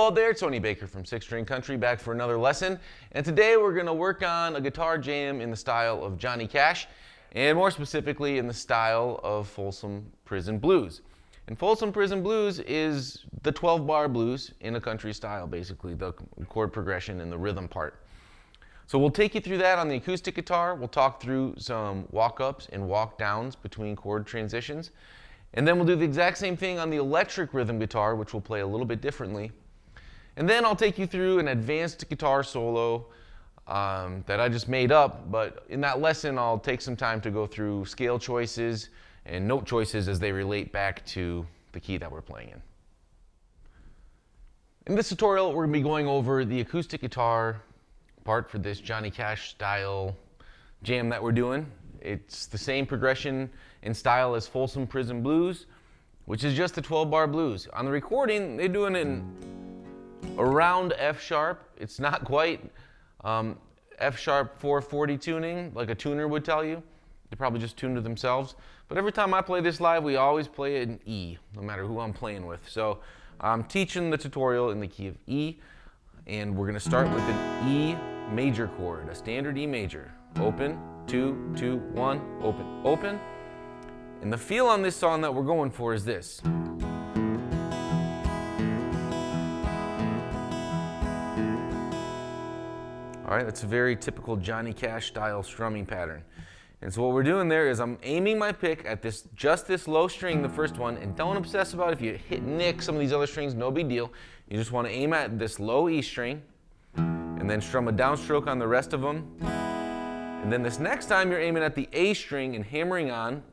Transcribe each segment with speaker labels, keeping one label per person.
Speaker 1: Hello there, Tony Baker from Six String Country, back for another lesson. And today we're going to work on a guitar jam in the style of Johnny Cash, and more specifically in the style of Folsom Prison Blues. And Folsom Prison Blues is the 12-bar blues in a country style, basically, the chord progression and the rhythm part. So we'll take you through that on the acoustic guitar. We'll talk through some walk-ups and walk-downs between chord transitions. And then we'll do the exact same thing on the electric rhythm guitar, which we'll play a little bit differently. And then I'll take you through an advanced guitar solo that I just made up, but in that lesson I'll take some time to go through scale choices and note choices as they relate back to the key that we're playing in. In this tutorial we're going to be going over the acoustic guitar part for this Johnny Cash style jam that we're doing. It's the same progression and style as Folsom Prison Blues, which is just the 12-bar blues. On the recording, they're doing it in around F sharp. It's not quite F sharp 440 tuning like a tuner would tell you. They probably just tuned it themselves. But every time I play this live, we always play it in E, no matter who I'm playing with. So I'm teaching the tutorial in the key of E, and we're going to start with an E major chord, a standard E major. Open, 2, 2, 1, open, open. And the feel on this song that we're going for is this. All right, that's a very typical Johnny Cash style strumming pattern. And so what we're doing there is I'm aiming my pick at just this low string, the first one, and don't obsess about if you nick some of these other strings, no big deal. You just want to aim at this low E string and then strum a downstroke on the rest of them. And then this next time you're aiming at the A string and hammering on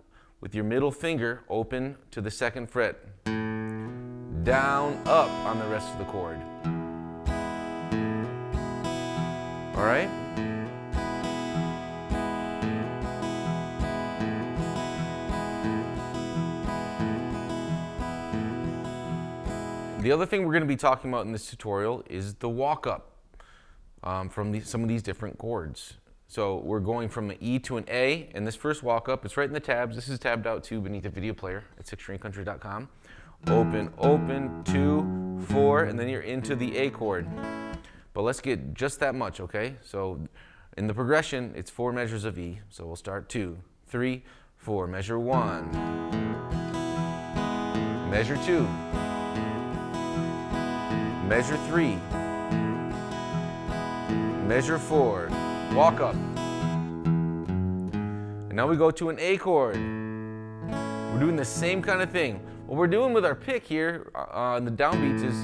Speaker 1: with your middle finger open to the 2nd fret. Down, up on the rest of the chord. All right? The other thing we're going to be talking about in this tutorial is the walk-up from some of these different chords. So we're going from an E to an A, and this first walk-up, it's right in the tabs. This is tabbed out too beneath the video player at sixstringcountry.com. Open, open, 2, 4, and then you're into the A chord. But let's get just that much, okay? So in the progression, it's 4 measures of E. So we'll start 2, 3, 4. Measure 1. Measure 2. Measure 3. Measure 4. Walk up. And now we go to an A chord. We're doing the same kind of thing. What we're doing with our pick here on the downbeats is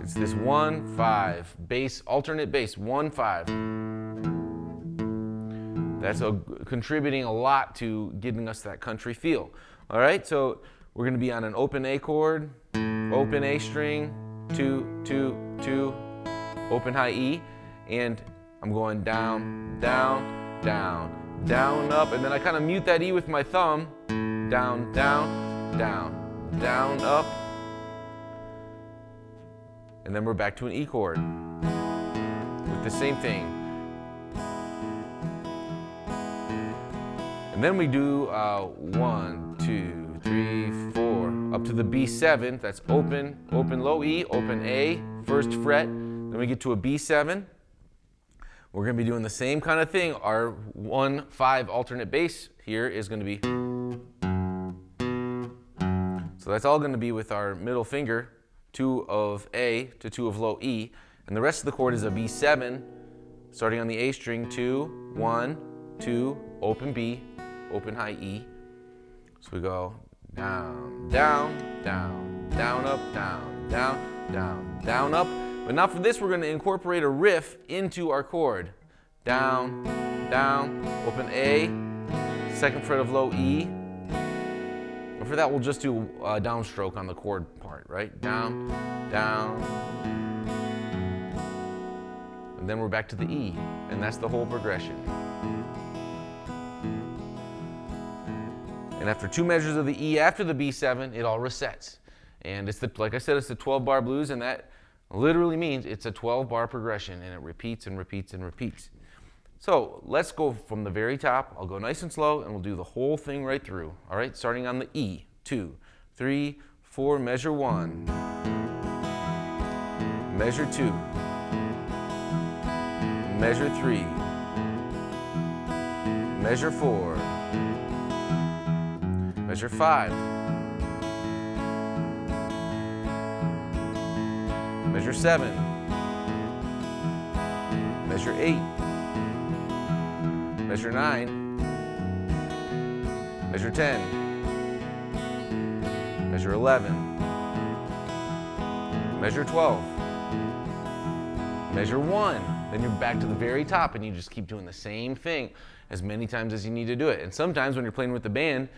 Speaker 1: it's this 1, 5 bass, alternate bass, 1, 5. That's contributing a lot to giving us that country feel. All right, so we're going to be on an open A chord, open A string, 2, 2, 2. Open high E, and I'm going down, down, down, down, up, and then I kind of mute that E with my thumb, down, down, down, down, up, and then we're back to an E chord with the same thing. And then we do 1, 2, 3, 4, up to the B7, that's open, open, low E, open A, 1st fret. Then we get to a B7. We're going to be doing the same kind of thing. Our 1, 5 alternate bass here is going to be. So that's all going to be with our middle finger, 2 of A to 2 of low E. And the rest of the chord is a B7, starting on the A string, 2, 1, 2, open B, open high E. So we go down, down, down, down, up, down, down, down, down, up. But now for this, we're going to incorporate a riff into our chord. Down, down, open A, 2nd fret of low E. And for that, we'll just do a downstroke on the chord part, right? Down, down. And then we're back to the E, and that's the whole progression. And after 2 measures of the E after the B7, it all resets. And it's like I said, it's the 12-bar blues, and that literally means it's a 12-bar progression, and it repeats and repeats and repeats. So let's go from the very top. I'll go nice and slow, and we'll do the whole thing right through. All right, starting on the E. 2, 3, 4, measure 1, measure 2, measure 3, measure 4, measure 5, measure 7, measure 8, measure 9, measure 10, measure 11, measure 12, measure 1. Then you're back to the very top and you just keep doing the same thing as many times as you need to do it. And sometimes when you're playing with the band,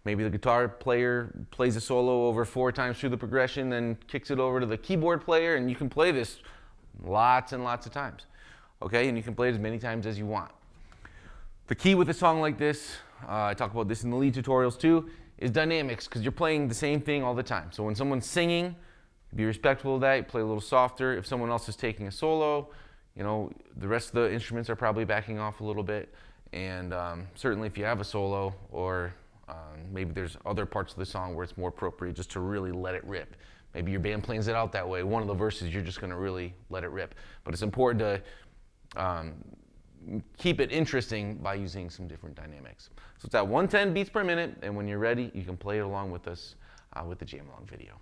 Speaker 1: maybe the guitar player plays a solo over 4 times through the progression, then kicks it over to the keyboard player, and you can play this lots and lots of times. Okay, and you can play it as many times as you want. The key with a song like this, I talk about this in the lead tutorials too, is dynamics, because you're playing the same thing all the time. So when someone's singing, be respectful of that, you play a little softer. If someone else is taking a solo, you know, the rest of the instruments are probably backing off a little bit. And certainly if you have a solo, or maybe there's other parts of the song where it's more appropriate just to really let it rip. Maybe your band plans it out that way. One of the verses, you're just going to really let it rip. But it's important to keep it interesting by using some different dynamics. So it's at 110 beats per minute, and when you're ready, you can play it along with us with the jam along video.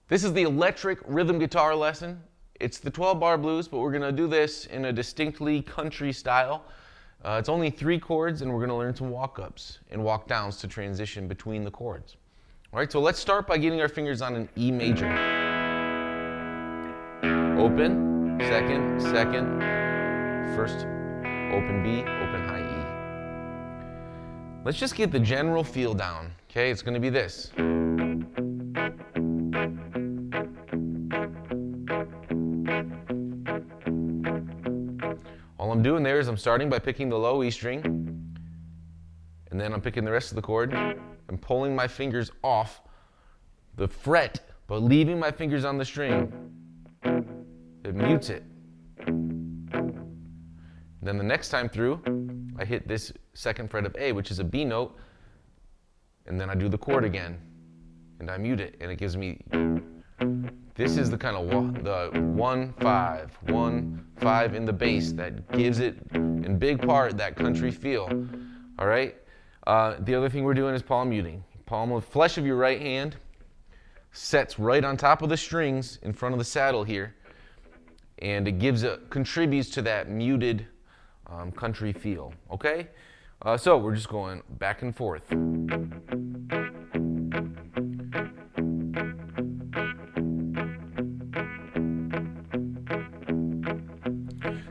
Speaker 1: This is the electric rhythm guitar lesson. It's the 12-bar blues, but we're going to do this in a distinctly country style. It's only 3 chords, and we're going to learn some walk-ups and walk-downs to transition between the chords. All right, so let's start by getting our fingers on an E major. Open, second, second, first, open B, open high E. Let's just get the general feel down, okay? It's going to be this. All I'm doing there is I'm starting by picking the low E string, and then I'm picking the rest of the chord and pulling my fingers off the fret, but leaving my fingers on the string. It mutes it. Then the next time through, I hit this 2nd fret of A, which is a B note, and then I do the chord again, and I mute it, and it gives me, this is the kind of the 1-5, 1-5 in the bass that gives it, in big part, that country feel. All right? The other thing we're doing is palm muting. Palm of flesh of your right hand sets right on top of the strings in front of the saddle here, and it contributes to that muted country feel. Okay? So we're just going back and forth.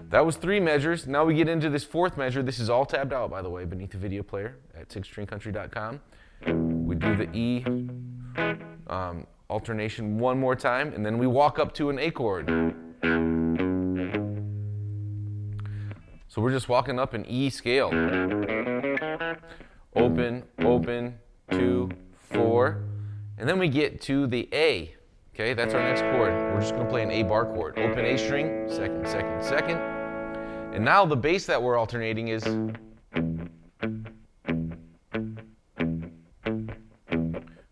Speaker 1: That was 3 measures. Now we get into this 4th measure. This is all tabbed out, by the way, beneath the video player at 6stringcountry.com. We do the E alternation one more time, and then we walk up to an A chord. So we're just walking up an E scale. Open, open, 2, 4. And then we get to the A. Okay, that's our next chord. We're just going to play an A bar chord. Open A string, second, second, second. And now the bass that we're alternating is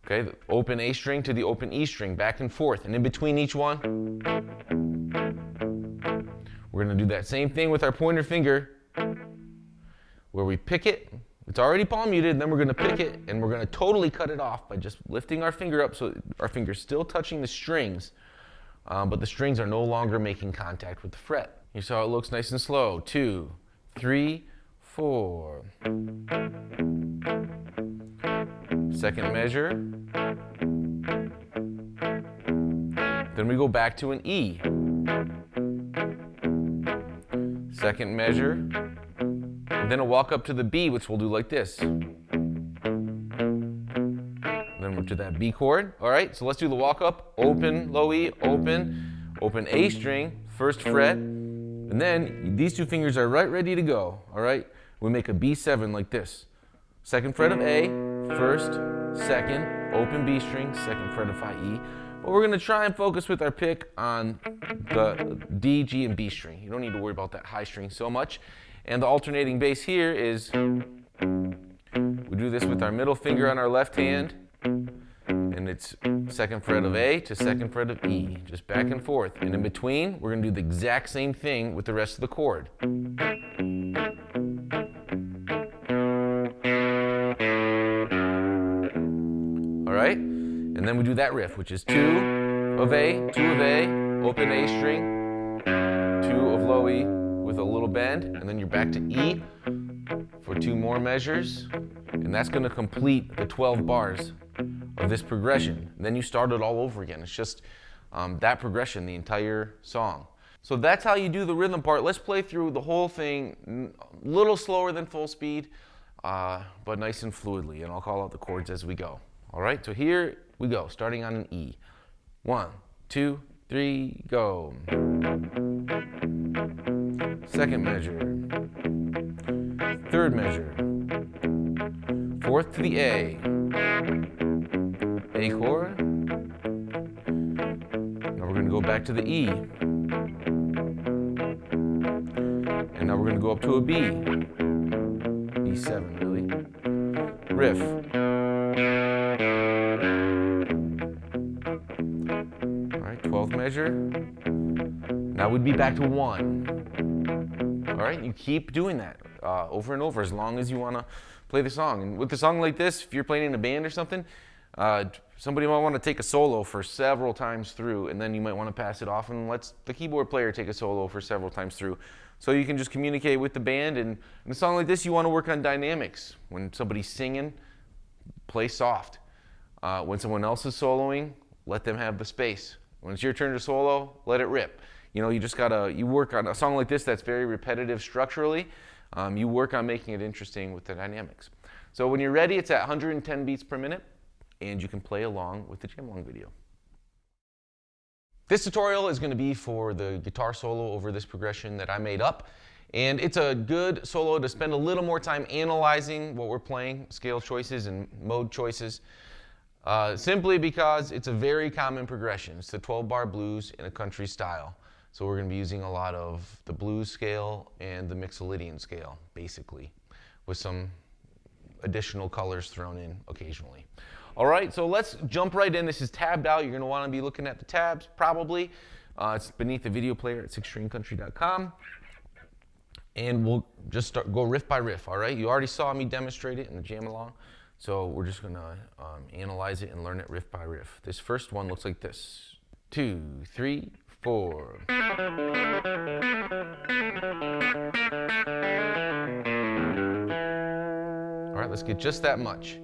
Speaker 1: okay, the open A string to the open E string, back and forth. And in between each one, we're going to do that same thing with our pointer finger, where we pick it. It's already palm muted, and then we're going to pick it, and we're going to totally cut it off by just lifting our finger up so our finger's still touching the strings, but the strings are no longer making contact with the fret. You saw it looks nice and slow. 2, 3, 4. Second measure. Then we go back to an E. Second measure. And then a walk up to the B, which we'll do like this. Then we're to that B chord. All right, so let's do the walk up. Open, low E, open, open A string, 1st fret. And then these 2 fingers are right ready to go. All right, we make a B7 like this. 2nd fret of A, 1st, 2nd, open B string, 2nd fret of high E. But we're going to try and focus with our pick on the D, G, and B string. You don't need to worry about that high string so much. And the alternating bass here is, we do this with our middle finger on our left hand, and and it's second fret of A to second fret of E, just back and forth. And in between, we're going to do the exact same thing with the rest of the chord. All right? And then we do that riff, which is 2 of A, 2 of A, open A string, 2 of low E with a little bend, and then you're back to E for 2 more measures, and that's going to complete the 12 bars of this progression. And then you start it all over again. It's just that progression, the entire song. So that's how you do the rhythm part. Let's play through the whole thing, a little slower than full speed, but nice and fluidly, and I'll call out the chords as we go. All right, so here we go, starting on an E. 1, 2, 3, go. Second measure. Third measure. Fourth to the A. A chord. Now we're going to go back to the E. And now we're going to go up to a B. B7, really. Riff. All right, 12th measure. Now we'd be back to 1. All right, you keep doing that over and over as long as you want to play the song. And with a song like this, if you're playing in a band or something, somebody might want to take a solo for several times through, and then you might want to pass it off and let the keyboard player take a solo for several times through. So you can just communicate with the band. And in a song like this, you want to work on dynamics. When somebody's singing, play soft. When someone else is soloing, let them have the space. When it's your turn to solo, let it rip. You know, you just gotta, you work on a song like this that's very repetitive structurally. You work on making it interesting with the dynamics. So when you're ready, it's at 110 beats per minute, and you can play along with the jam along video. This tutorial is going to be for the guitar solo over this progression that I made up. And it's a good solo to spend a little more time analyzing what we're playing, scale choices and mode choices, simply because it's a very common progression. It's the 12-bar blues in a country style. So we're going to be using a lot of the blues scale and the Mixolydian scale, basically, with some additional colors thrown in occasionally. All right, so let's jump right in. This is tabbed out. You're going to want to be looking at the tabs, probably. It's beneath the video player at sixstringcountry.com. And we'll just go riff by riff, all right? You already saw me demonstrate it in the jam along, so we're just going to analyze it and learn it riff by riff. This first one looks like this. 2, 3, 4. All right, let's get just that much.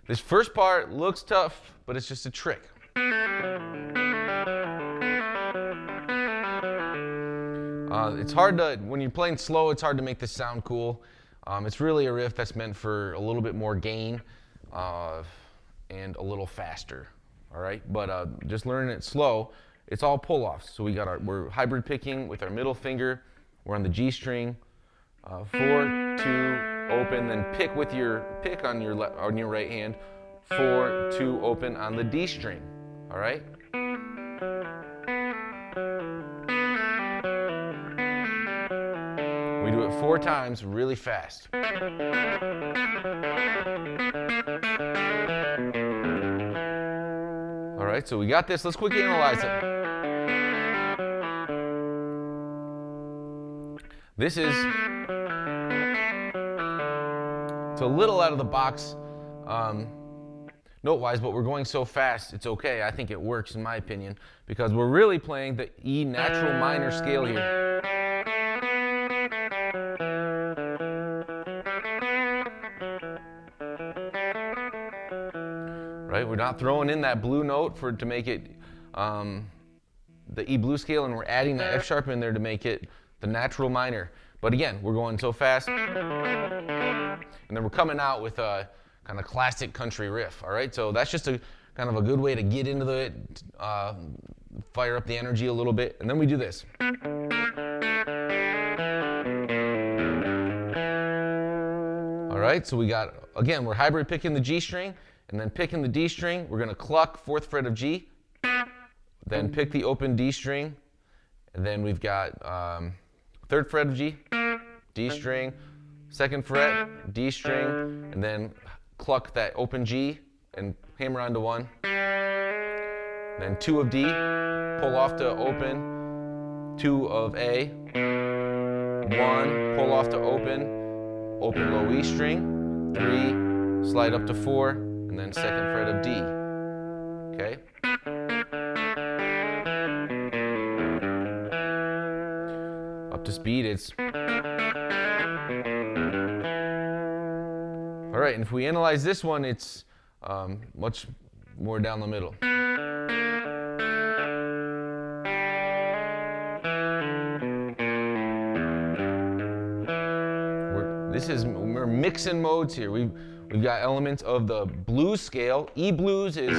Speaker 1: This first part looks tough, but it's just a trick. It's hard to, when you're playing slow, it's hard to make this sound cool. It's really a riff that's meant for a little bit more gain and a little faster, all right? But just learning it slow, it's all pull-offs. So we're hybrid picking with our middle finger. We're on the G string, 4, 2, open, then pick with your pick on your right hand, 4, 2, open on the D string, all right? We do it 4 times really fast. All right, so we got this. Let's quickly analyze it. This is, it's a little out of the box note-wise, but we're going so fast, it's okay. I think it works in my opinion, because we're really playing the E natural minor scale here. Right, we're not throwing in that blue note to make it the E blue scale, and we're adding the F sharp in there to make it the natural minor. But again, we're going so fast, and then we're coming out with a kind of classic country riff, all right? So that's just a kind of a good way to get into it, fire up the energy a little bit, and then we do this. All right, so we got, again, we're hybrid picking the G string, and then picking the D string. We're going to cluck 4th fret of G, then pick the open D string, and then we've got 3rd fret of G, D string, 2nd fret, D string, and then cluck that open G and hammer onto 1. then 2 of D, pull off to open, 2 of A, 1, pull off to open low E string, 3, slide up to 4, and then 2nd fret of D. Okay? Up to speed, it's... All right, and if we analyze this one, it's much more down the middle. We're mixing modes here. We've got elements of the blues scale. E blues is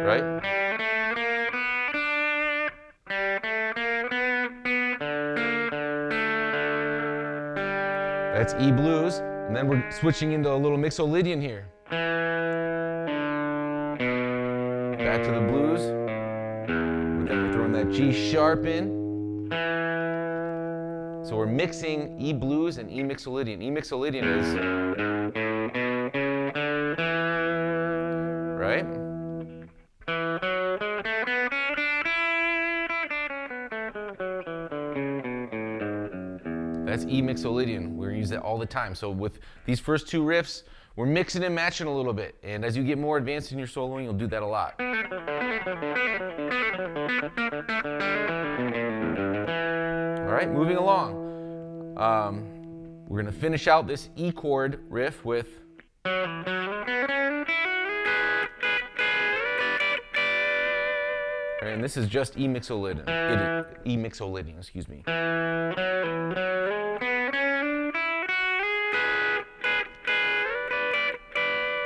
Speaker 1: right. That's E blues, and then we're switching into a little mixolydian here. Back to the blues. Then we're throwing that G sharp in. So we're mixing E blues and E mixolydian. E mixolydian is right. That's E mixolydian. We're gonna use that all the time. So with these first two riffs, we're mixing and matching a little bit. And as you get more advanced in your soloing, you'll do that a lot. All right, moving along. We're going to finish out this E chord riff with and this is just E mixolydian. E mixolydian, excuse me. All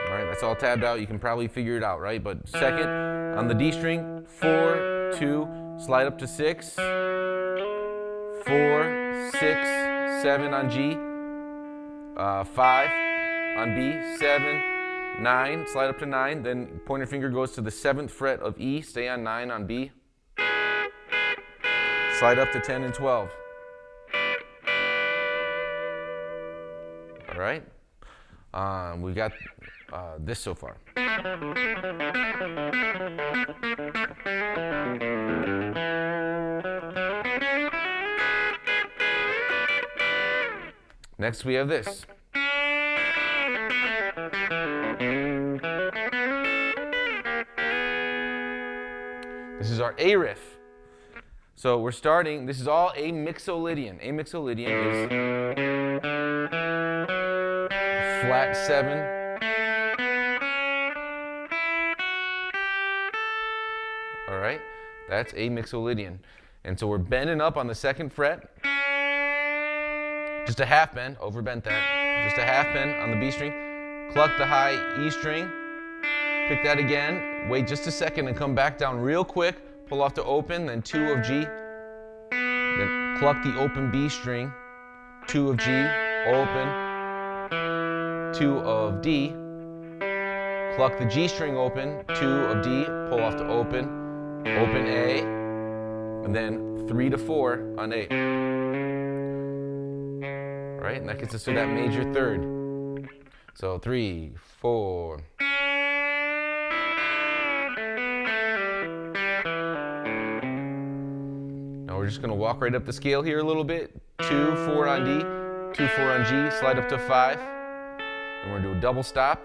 Speaker 1: right, that's all tabbed out. You can probably figure it out, right? But 2nd on the D string, 4, 2, slide up to 6, 4, 6, 7 on G, 5 on B, 7, 9, slide up to 9, then pointer finger goes to the 7th fret of E, stay on 9 on B, slide up to 10 and 12. All right, we got this so far. Next we have this. This is our A riff. So we're starting, this is all A mixolydian. A mixolydian is flat 7. All right, that's A mixolydian. And so we're bending up on the 2nd fret. Just a half bend, overbent that. Just a half bend on the B string. Cluck the high E string. Pick that again. Wait just a second and come back down real quick. Pull off to open, then 2 of G. Then cluck the open B string. 2 of G, open. 2 of D. Cluck the G string open. 2 of D, pull off to open. Open A. And then 3 to 4 on A. Right? And that gets us to that major 3rd. So 3, 4. Now we're just going to walk right up the scale here a little bit. 2, 4 on D, 2, 4 on G, slide up to 5. And we're going to do a double stop.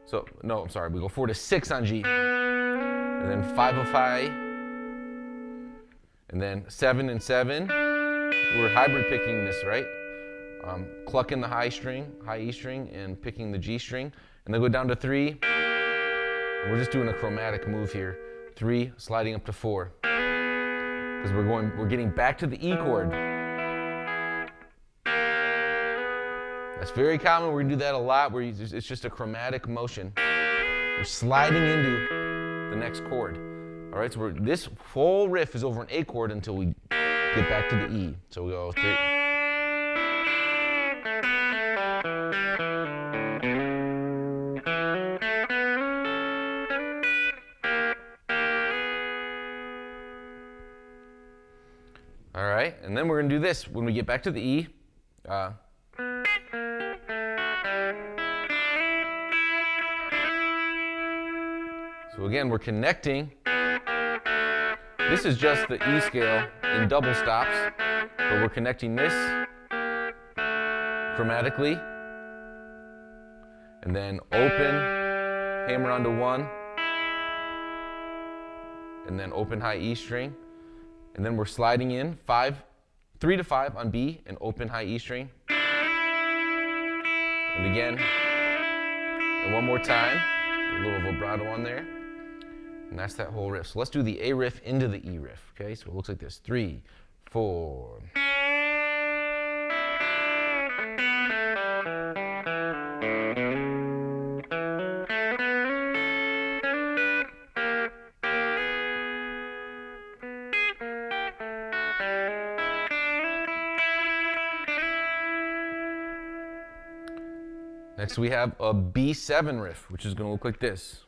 Speaker 1: So, no, I'm sorry, we go 4 to 6 on G. And then 5 of high. And then 7 and 7. We're hybrid picking this, right? Clucking the high string, high E string, and picking the G string. And then go down to 3. And we're just doing a chromatic move here. 3, sliding up to 4. Because we're getting back to the E chord. That's very common. We're gonna do that a lot where it's just a chromatic motion. We're sliding into the next chord. All right, so this full riff is over an A chord until we get back to the E. So we go 3. All right, and then we're going to do this when we get back to the E. So again, we're connecting. This is just the E scale in double stops, but we're connecting this chromatically, and then open, hammer onto 1, and then open high E string, and then we're sliding in 3 to 5 on B and open high E string, and again, and one more time, a little vibrato on there, and that's that whole riff. So let's do the A riff into the E riff, okay? So it looks like this, 3, 4. Next we have a B7 riff, which is going to look like this.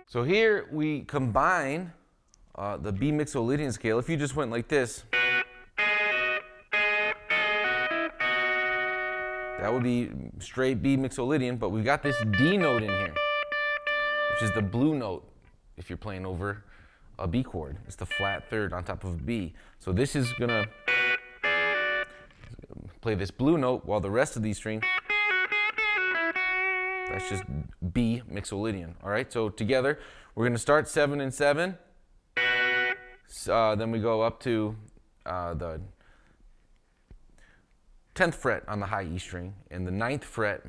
Speaker 1: So here we combine the B mixolydian scale. If you just went like this, that would be straight B mixolydian, but we've got this D note in here, which is the blue note if you're playing over a B chord. It's the flat third on top of B. So this is going to play this blue note while the rest of these strings, that's just B mixolydian. All right, so together we're going to start 7 and 7. Then we go up to the 10th fret on the high E string and the 9th fret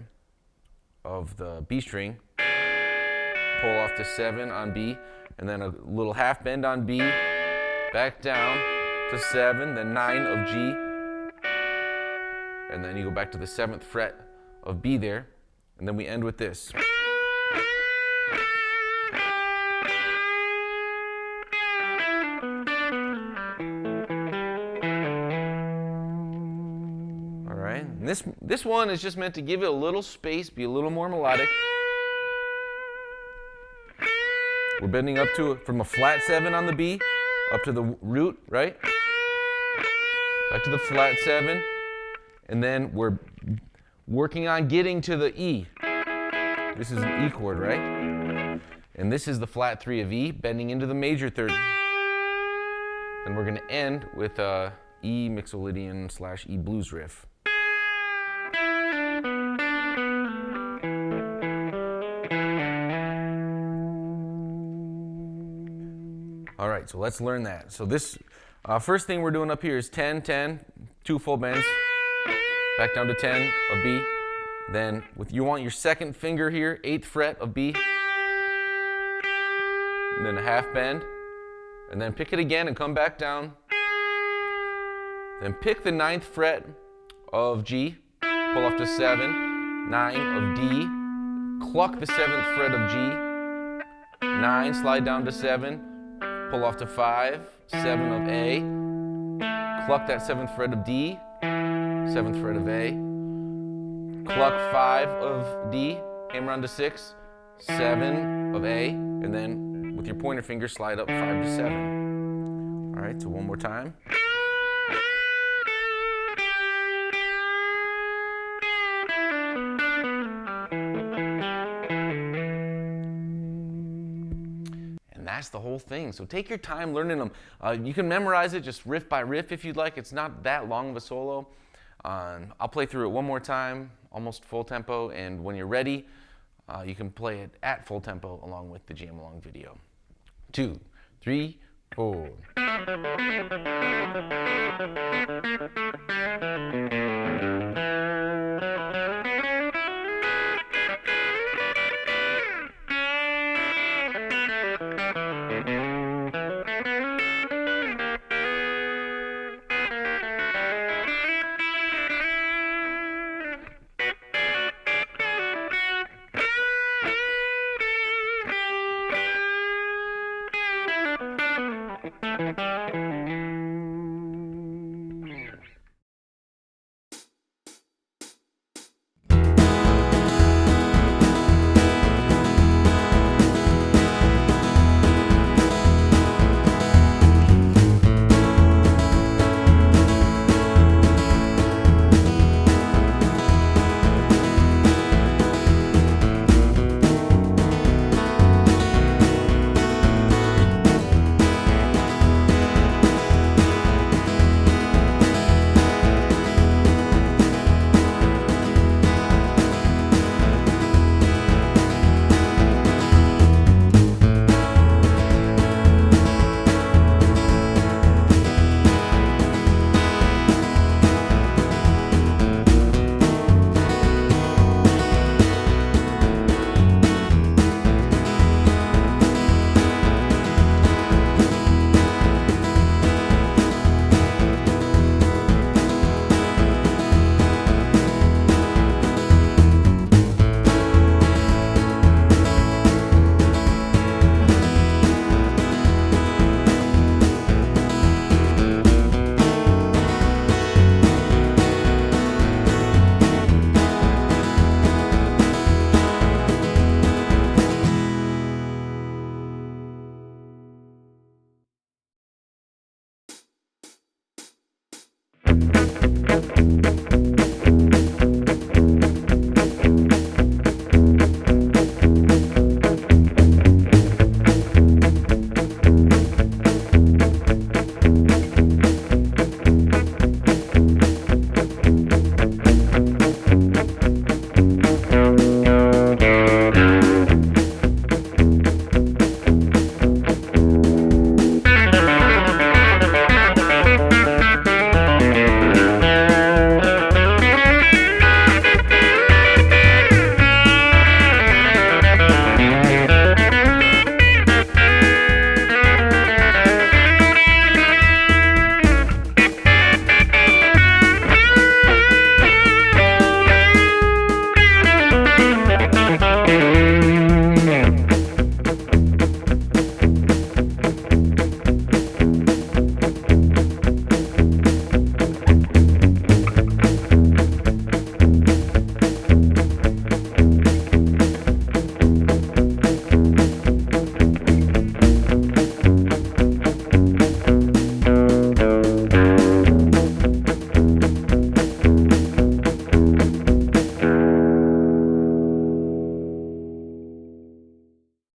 Speaker 1: of the B string. Pull off to 7 on B, and then a little half bend on B, back down to 7, then 9 of G, and then you go back to the 7th fret of B there, and then we end with this. All right, and this one is just meant to give it a little space, be a little more melodic. We're bending up to from a flat 7 on the B, up to the root, right? Back to the flat 7. And then we're working on getting to the E. This is an E chord, right? And this is the flat 3 of E, bending into the major third. And we're going to end with a E mixolydian / E blues riff. All right, so let's learn that. So this first thing we're doing up here is 10, 10, 2 full bends. Back down to 10 of B. Then you want your second finger here, 8th fret of B. And then a half bend. And then pick it again and come back down. Then pick the 9th fret of G. Pull off to 7. 9 of D. Cluck the 7th fret of G. 9, slide down to 7. Pull off to 5. 7 of A. Cluck that 7th fret of D. 7th fret of A, cluck 5 of D, hammer on to 6, 7 of A, and then with your pointer finger slide up 5 to 7. All right, so one more time. And that's the whole thing. So take your time learning them. You can memorize it just riff by riff if you'd like. It's not that long of a solo. I'll play through it one more time, almost full tempo, and when you're ready, you can play it at full tempo along with the jam along video. 2, 3, 4.